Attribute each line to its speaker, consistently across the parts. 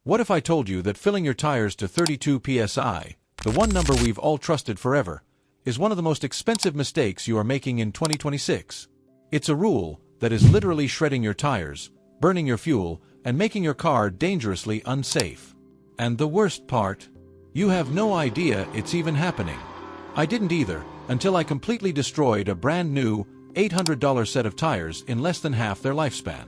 Speaker 1: What if I told you that filling your tires to 32 PSI, the one number we've all trusted forever, is one of the most expensive mistakes you are making in 2026? It's a rule that is literally shredding your tires, burning your fuel, and making your car dangerously unsafe. And the worst part? You have no idea it's even happening. I didn't either, until I completely destroyed a brand new $800 set of tires in less than half their lifespan.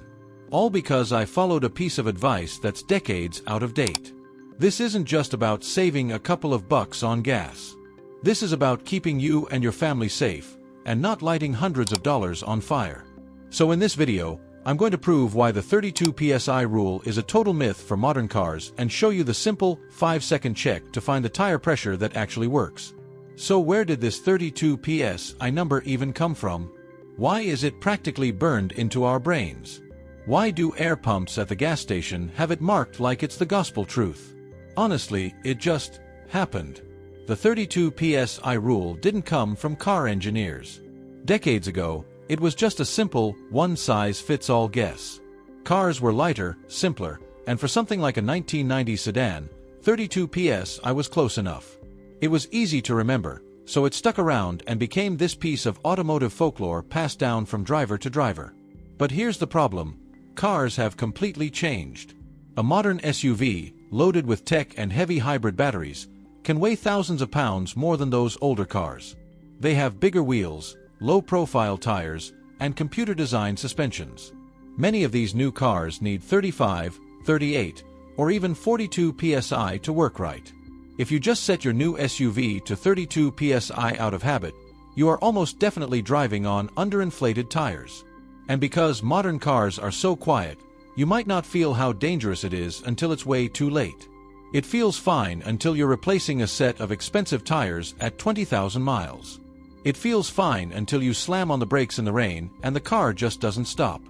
Speaker 1: All because I followed a piece of advice that's decades out of date. This isn't just about saving a couple of bucks on gas. This is about keeping you and your family safe, and not lighting hundreds of dollars on fire. So in this video, I'm going to prove why the 32 PSI rule is a total myth for modern cars and show you the simple 5-second check to find the tire pressure that actually works. So where did this 32 PSI number even come from? Why is it practically burned into our brains? Why do air pumps at the gas station have it marked like it's the gospel truth? Honestly, it just happened. The 32 PSI rule didn't come from car engineers. Decades ago, it was just a simple, one-size-fits-all guess. Cars were lighter, simpler, and for something like a 1990s sedan, 32 PSI was close enough. It was easy to remember, so it stuck around and became this piece of automotive folklore passed down from driver to driver. But here's the problem. Cars have completely changed. A modern SUV, loaded with tech and heavy hybrid batteries, can weigh thousands of pounds more than those older cars. They have bigger wheels, low-profile tires, and computer-designed suspensions. Many of these new cars need 35, 38, or even 42 PSI to work right. If you just set your new SUV to 32 PSI out of habit, you are almost definitely driving on underinflated tires. And because modern cars are so quiet, you might not feel how dangerous it is until it's way too late. It feels fine until you're replacing a set of expensive tires at 20,000 miles. It feels fine until you slam on the brakes in the rain and the car just doesn't stop.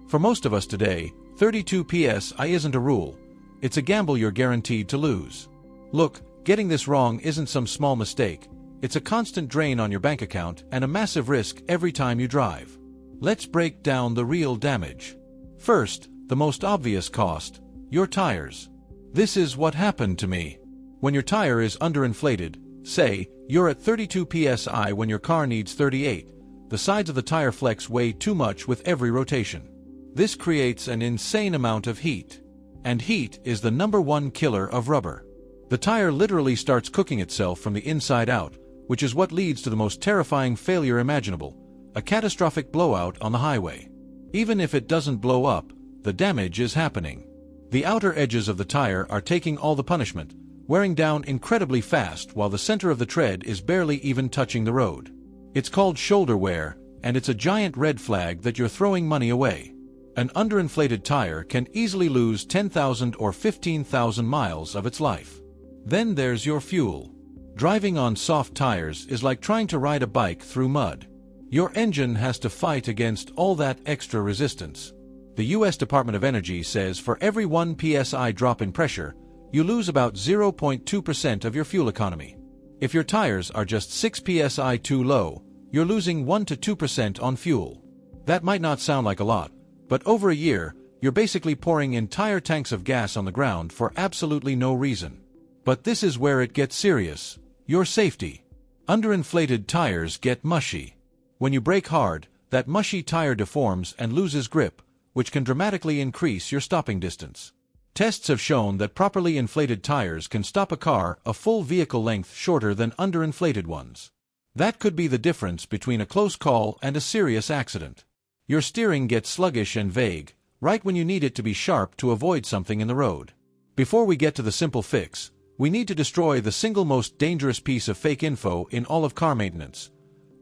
Speaker 1: For most of us today, 32 PSI isn't a rule. It's a gamble you're guaranteed to lose. Look, getting this wrong isn't some small mistake. It's a constant drain on your bank account and a massive risk every time you drive. Let's break down the real damage. First, the most obvious cost: your tires. This is what happened to me. When your tire is underinflated, say, you're at 32 PSI when your car needs 38, the sides of the tire flex way too much with every rotation. This creates an insane amount of heat. And heat is the #1 killer of rubber. The tire literally starts cooking itself from the inside out, which is what leads to the most terrifying failure imaginable: a catastrophic blowout on the highway. Even if it doesn't blow up, the damage is happening. The outer edges of the tire are taking all the punishment, wearing down incredibly fast while the center of the tread is barely even touching the road. It's called shoulder wear, and it's a giant red flag that you're throwing money away. An underinflated tire can easily lose 10,000 or 15,000 miles of its life. Then there's your fuel. Driving on soft tires is like trying to ride a bike through mud. Your engine has to fight against all that extra resistance. The U.S. Department of Energy says for every 1 PSI drop in pressure, you lose about 0.2% of your fuel economy. If your tires are just 6 PSI too low, you're losing 1 to 2% on fuel. That might not sound like a lot, but over a year, you're basically pouring entire tanks of gas on the ground for absolutely no reason. But this is where it gets serious: your safety. Underinflated tires get mushy. When you brake hard, that mushy tire deforms and loses grip, which can dramatically increase your stopping distance. Tests have shown that properly inflated tires can stop a car a full vehicle length shorter than underinflated ones. That could be the difference between a close call and a serious accident. Your steering gets sluggish and vague, right when you need it to be sharp to avoid something in the road. Before we get to the simple fix, we need to destroy the single most dangerous piece of fake info in all of car maintenance: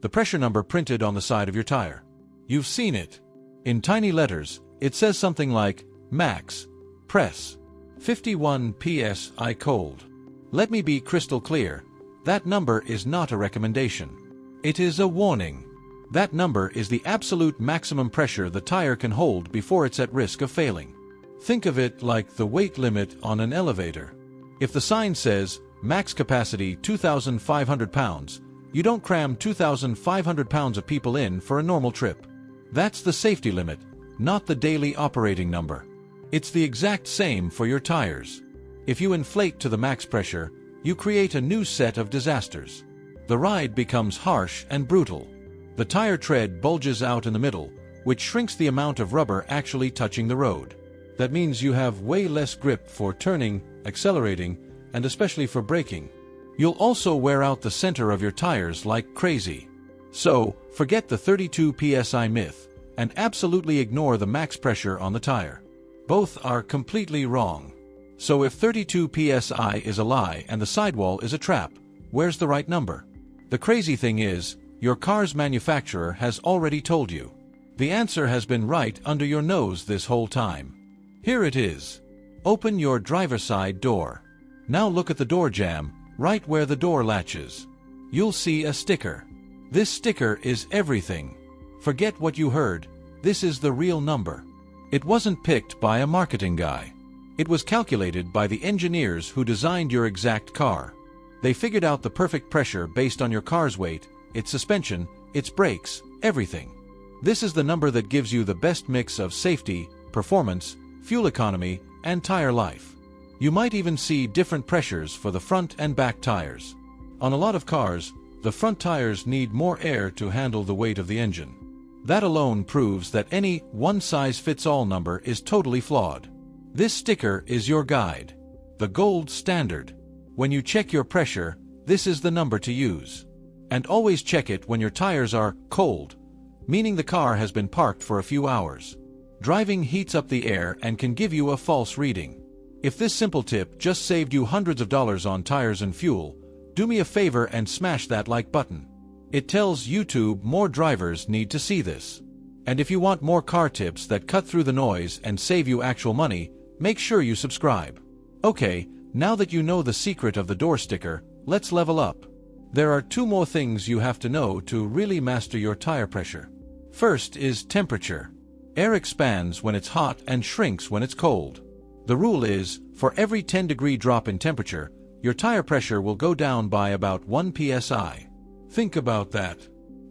Speaker 1: the pressure number printed on the side of your tire. You've seen it. In tiny letters, it says something like, "Max, press 51 PSI cold." Let me be crystal clear. That number is not a recommendation. It is a warning. That number is the absolute maximum pressure the tire can hold before it's at risk of failing. Think of it like the weight limit on an elevator. If the sign says, max capacity 2,500 pounds, you don't cram 2,500 pounds of people in for a normal trip. That's the safety limit, not the daily operating number. It's the exact same for your tires. If you inflate to the max pressure, you create a new set of disasters. The ride becomes harsh and brutal. The tire tread bulges out in the middle, which shrinks the amount of rubber actually touching the road. That means you have way less grip for turning, accelerating, and especially for braking. You'll also wear out the center of your tires like crazy. So, forget the 32 PSI myth, and absolutely ignore the max pressure on the tire. Both are completely wrong. So if 32 PSI is a lie and the sidewall is a trap, where's the right number? The crazy thing is, your car's manufacturer has already told you. The answer has been right under your nose this whole time. Here it is. Open your driver's side door. Now look at the door jamb, right where the door latches. You'll see a sticker. This sticker is everything. Forget what you heard, this is the real number. It wasn't picked by a marketing guy. It was calculated by the engineers who designed your exact car. They figured out the perfect pressure based on your car's weight, its suspension, its brakes, everything. This is the number that gives you the best mix of safety, performance, fuel economy, and tire life. You might even see different pressures for the front and back tires. On a lot of cars, the front tires need more air to handle the weight of the engine. That alone proves that any one-size-fits-all number is totally flawed. This sticker is your guide. The gold standard. When you check your pressure, this is the number to use. And always check it when your tires are cold, meaning the car has been parked for a few hours. Driving heats up the air and can give you a false reading. If this simple tip just saved you hundreds of dollars on tires and fuel, do me a favor and smash that like button. It tells YouTube more drivers need to see this. And if you want more car tips that cut through the noise and save you actual money, make sure you subscribe. Okay, now that you know the secret of the door sticker, let's level up. There are two more things you have to know to really master your tire pressure. First is temperature. Air expands when it's hot and shrinks when it's cold. The rule is, for every 10-degree drop in temperature, your tire pressure will go down by about 1 psi. Think about that.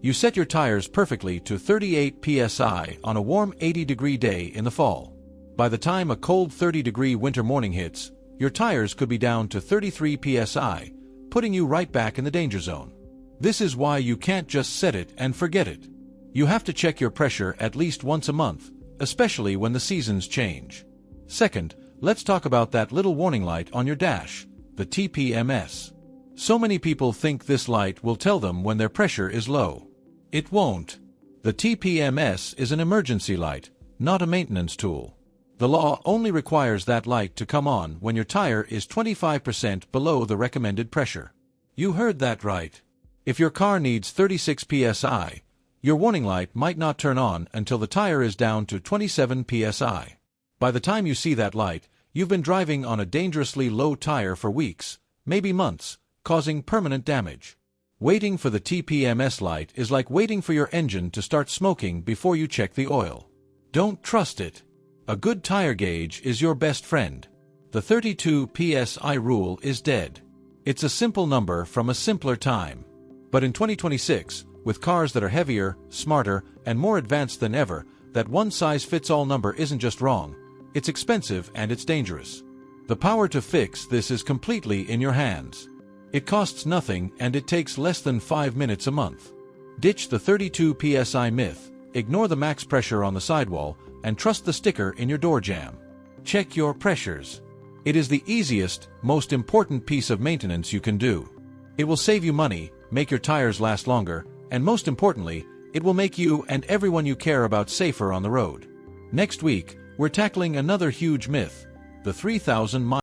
Speaker 1: You set your tires perfectly to 38 psi on a warm 80-degree day in the fall. By the time a cold 30-degree winter morning hits, your tires could be down to 33 psi, putting you right back in the danger zone. This is why you can't just set it and forget it. You have to check your pressure at least once a month, especially when the seasons change. Second, let's talk about that little warning light on your dash, the TPMS. So many people think this light will tell them when their pressure is low. It won't. The TPMS is an emergency light, not a maintenance tool. The law only requires that light to come on when your tire is 25% below the recommended pressure. You heard that right. If your car needs 36 psi, your warning light might not turn on until the tire is down to 27 psi. By the time you see that light, you've been driving on a dangerously low tire for weeks, maybe months, causing permanent damage. Waiting for the TPMS light is like waiting for your engine to start smoking before you check the oil. Don't trust it. A good tire gauge is your best friend. The 32 PSI rule is dead. It's a simple number from a simpler time. But in 2026, with cars that are heavier, smarter, and more advanced than ever, that one-size-fits-all number isn't just wrong, it's expensive and it's dangerous. The power to fix this is completely in your hands. It costs nothing and it takes less than 5 minutes a month. Ditch the 32 PSI myth, ignore the max pressure on the sidewall, and trust the sticker in your door jamb. Check your pressures. It is the easiest, most important piece of maintenance you can do. It will save you money, make your tires last longer, and most importantly, it will make you and everyone you care about safer on the road. Next week, we're tackling another huge myth, the 3,000 mile